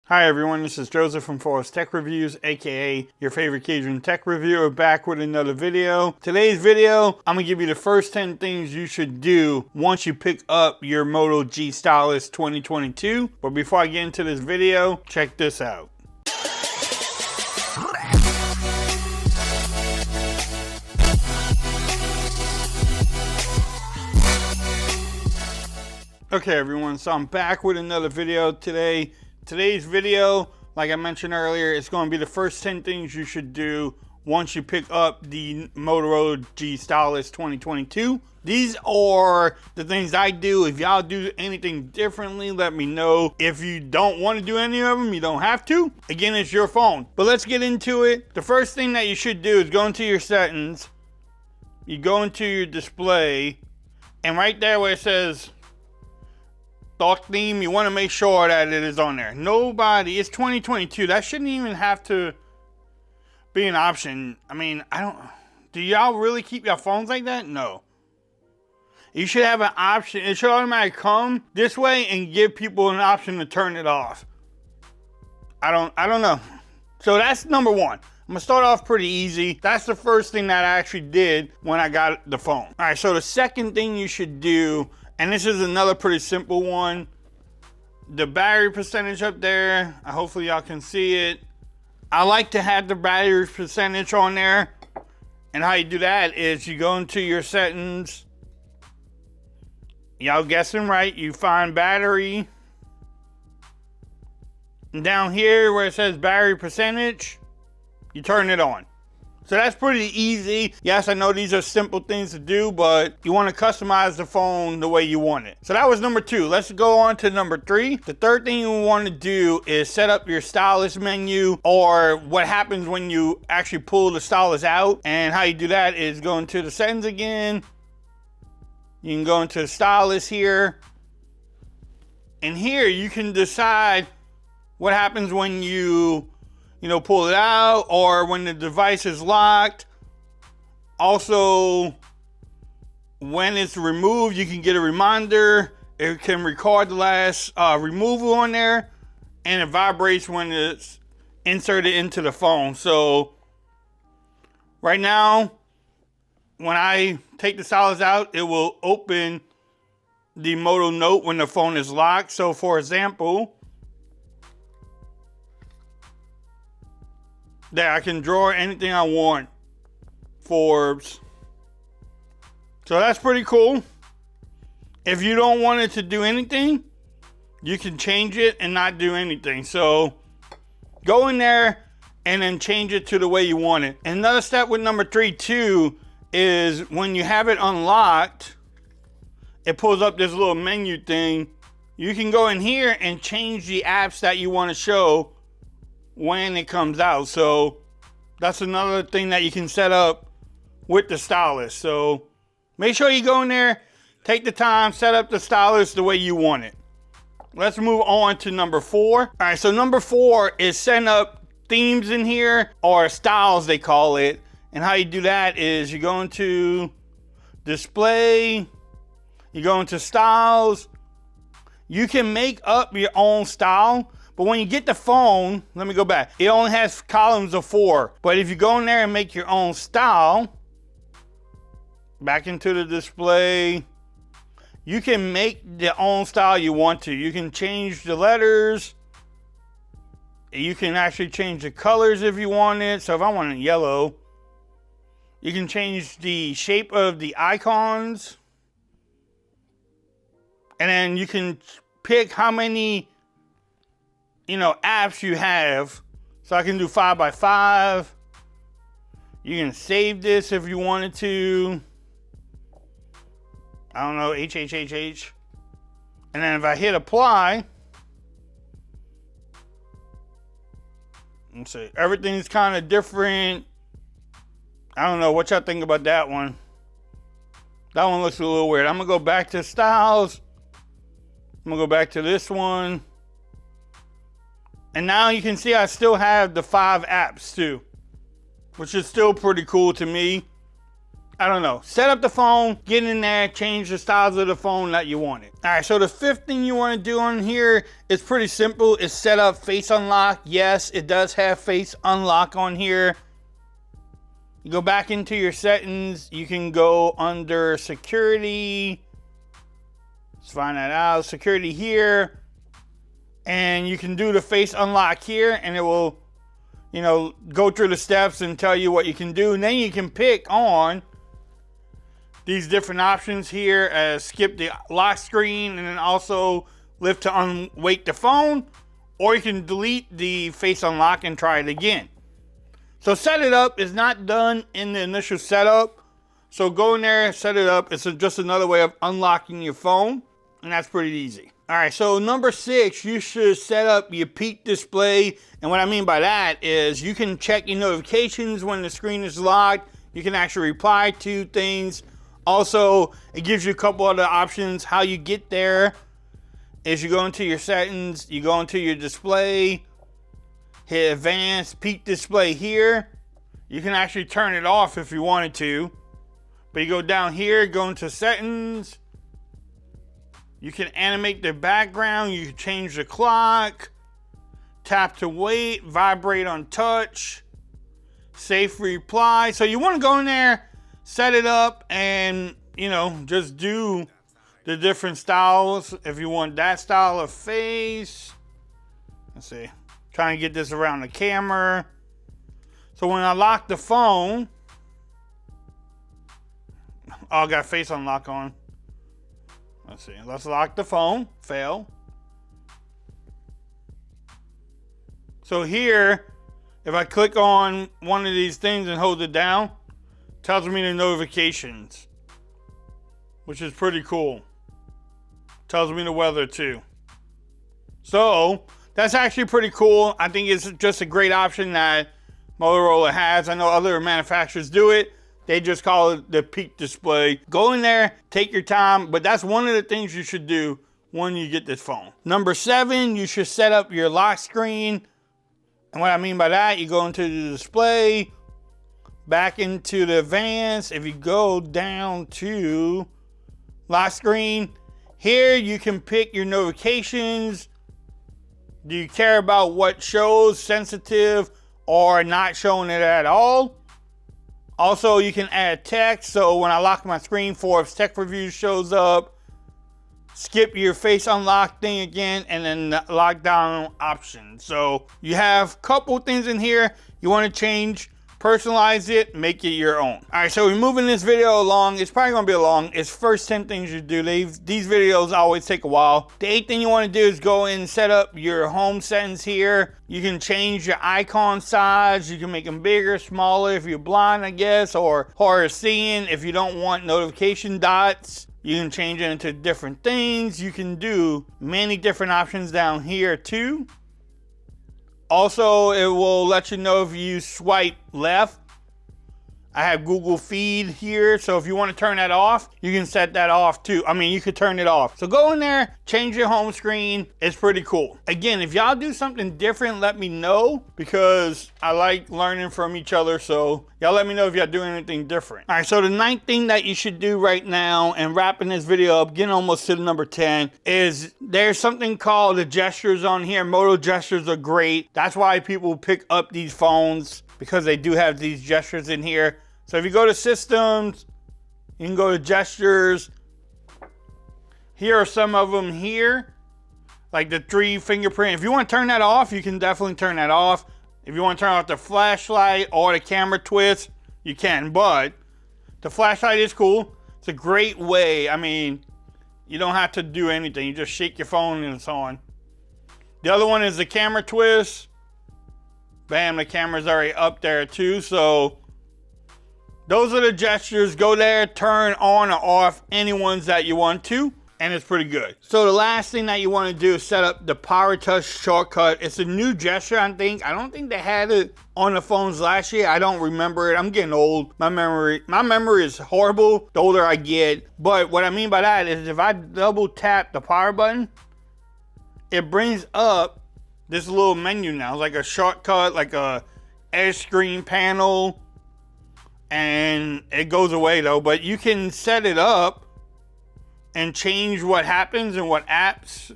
Hi everyone, this is Joseph from Forest Tech Reviews, aka your favorite Cajun tech reviewer, back with another video. Today's video, I'm gonna give you the first 10 things you should do once you pick up your Moto G Stylus 2022. But before I get into this video, check this out. Okay everyone, so I'm back with another video today. Today's video, like I mentioned earlier, is going to be the first 10 things you should do once you pick up the Motorola G Stylus 2022. These are the things I do. If y'all do anything differently, let me know. If you don't want to do any of them, you don't have to. Again, it's your phone. But let's get into it. The first thing that you should do is go into your settings. You go into your display, and right there where it says Thought theme, you want to make sure that it is on there. It's 2022. That shouldn't even have to be an option. I mean, do y'all really keep your phones like that? No. You should have an option. It should automatically come this way and give people an option to turn it off. I don't know. So that's number one. I'm gonna start off pretty easy. That's the first thing that I actually did when I got the phone. All right, so the second thing you should do, and this is another pretty simple one. The battery percentage up there, hopefully y'all can see it. I like to have the battery percentage on there. And how you do that is you go into your settings. Y'all guessing right, you find battery. And down here where it says battery percentage, you turn it on. So that's pretty easy. Yes, I know these are simple things to do, but you want to customize the phone the way you want it. So that was number two. Let's go on to number three. The third thing you want to do is set up your stylus menu, or what happens when you actually pull the stylus out. And how you do that is go into the settings again. You can go into the stylus here. And here you can decide what happens when you pull it out, or when the device is locked. Also, when it's removed, you can get a reminder. It can record the last removal on there, and it vibrates when it's inserted into the phone. So right now, when I take the stylus out, it will open the Moto Note when the phone is locked. So for example, there, I can draw anything I want. Forbes. So that's pretty cool. If you don't want it to do anything, you can change it and not do anything. So go in there and then change it to the way you want it. And another step with number three too is when you have it unlocked, it pulls up this little menu thing. You can go in here and change the apps that you want to show when it comes out. So that's another thing that you can set up with the stylus. So make sure you go in there, take the time, set up the stylus the way you want it. Let's move on to number four. All right, so number four is setting up themes in here, or styles they call it. And how you do that is you go into display, you go into styles. You can make up your own style. But when you get the phone, let me go back. It only has columns of 4. But if you go in there and make your own style, back into the display, you can make the own style you want to. You can change the letters. You can actually change the colors if you want it. So if I want it yellow, you can change the shape of the icons. And then you can pick how many apps you have. So I can do 5x5. You can save this if you wanted to. I don't know, HHHH. And then if I hit apply, let's see, everything's kind of different. I don't know what y'all think about that one. That one looks a little weird. I'm gonna go back to styles. I'm gonna go back to this one. And now you can see I still have the 5 apps too, which is still pretty cool to me. I don't know. Set up the phone, get in there, change the styles of the phone that you wanted. All right, so the fifth thing you want to do on here is pretty simple. It's set up face unlock. Yes, it does have face unlock on here. You go back into your settings. You can go under security. Let's find that out. Security here. And you can do the face unlock here, and it will, you know, go through the steps and tell you what you can do. And then you can pick on these different options here as skip the lock screen and then also lift to unwake the phone, or you can delete the face unlock and try it again. So set it up is not done in the initial setup. So go in there, set it up. It's just another way of unlocking your phone, and that's pretty easy. All right, so number 6, you should set up your peak display. And what I mean by that is you can check your notifications when the screen is locked. You can actually reply to things. Also, it gives you a couple other options. How you get there is you go into your settings, you go into your display, hit advanced peak display here. You can actually turn it off if you wanted to. But you go down here, go into settings. You can animate the background, you can change the clock, tap to wait, vibrate on touch, safe reply. So you want to go in there, set it up, and you know, just do the different styles. If you want that style of face, let's see, trying to get this around the camera. So when I lock the phone, oh, I got face unlock on. Let's see, let's lock the phone, fail. So here, if I click on one of these things and hold it down, it tells me the notifications, which is pretty cool. Tells me the weather too. So that's actually pretty cool. I think it's just a great option that Motorola has. I know other manufacturers do it. They just call it the peak display. Go in there, take your time, but that's one of the things you should do when you get this phone. Number 7, you should set up your lock screen. And what I mean by that, you go into the display, back into the advanced. If you go down to lock screen, here you can pick your notifications. Do you care about what shows, sensitive or not showing it at all? Also, you can add text. So when I lock my screen, Forbes Tech Review shows up. Skip your face unlock thing again, and then the lockdown option. So you have a couple things in here you want to change. Personalize it, make it your own. All right, so we're moving this video along. It's probably gonna be long. It's first 10 things you do. These videos always take a while. The 8th thing you want to do is go in and set up your home settings here. You can change your icon size. You can make them bigger, smaller if you're blind, I guess, or hard of seeing. If you don't want notification dots, you can change it into different things. You can do many different options down here too. Also, it will let you know if you swipe left. I have Google Feed here, so if you want to turn that off, you can set that off too. I mean, you could turn it off. So go in there, change your home screen. It's pretty cool. Again, if y'all do something different, let me know, because I like learning from each other. So y'all let me know if y'all doing anything different. All right, so the 9th thing that you should do right now, and wrapping this video up, getting almost to the number 10, is there's something called the gestures on here. Moto gestures are great. That's why people pick up these phones, because they do have these gestures in here. So if you go to systems, you can go to gestures. Here are some of them here, like the 3 fingerprint. If you want to turn that off, you can definitely turn that off. If you want to turn off the flashlight or the camera twist, you can, but the flashlight is cool. It's a great way. I mean, you don't have to do anything. You just shake your phone and it's on. The other one is the camera twist. Bam, the camera's already up there too. So those are the gestures. Go there, turn on or off any ones that you want to, and it's pretty good. So the last thing that you want to do is set up the Power Touch shortcut. It's a new gesture, I think. I don't think they had it on the phones last year. I don't remember it. I'm getting old. My memory is horrible the older I get. But what I mean by that is if I double tap the power button, it brings up this little menu now. It's like a shortcut, like a edge screen panel. and it goes away though. But you can set it up and change what happens and what apps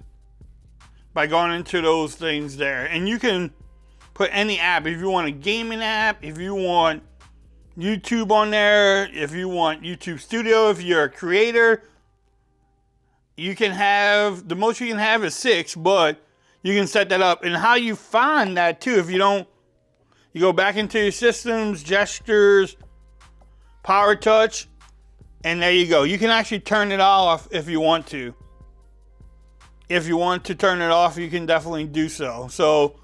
by going into those things there. And you can put any app. If you want a gaming app, if you want YouTube on there, if you want YouTube Studio, if you're a creator, you can have, the most you can have is 6, but you can set that up. And how you find that too, if you don't, you go back into your systems, gestures, power touch, and there you go. You can actually turn it off if you want to. If you want to turn it off, you can definitely do so. So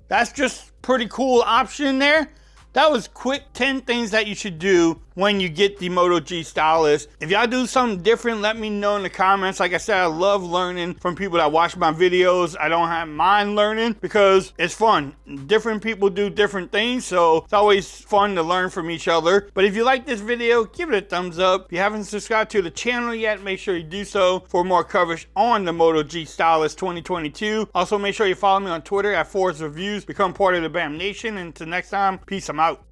that's just pretty cool option there. That was quick 10 things that you should do when you get the Moto G Stylus. If y'all do something different, let me know in the comments. Like I said, I love learning from people that watch my videos. I don't have mind learning because it's fun. Different people do different things, so it's always fun to learn from each other. But if you like this video, give it a thumbs up. If you haven't subscribed to the channel yet, make sure you do so for more coverage on the Moto G Stylus 2022. Also, make sure you follow me on Twitter at Forrest Reviews. Become part of the BAM Nation. And until next time, peace. I'm out.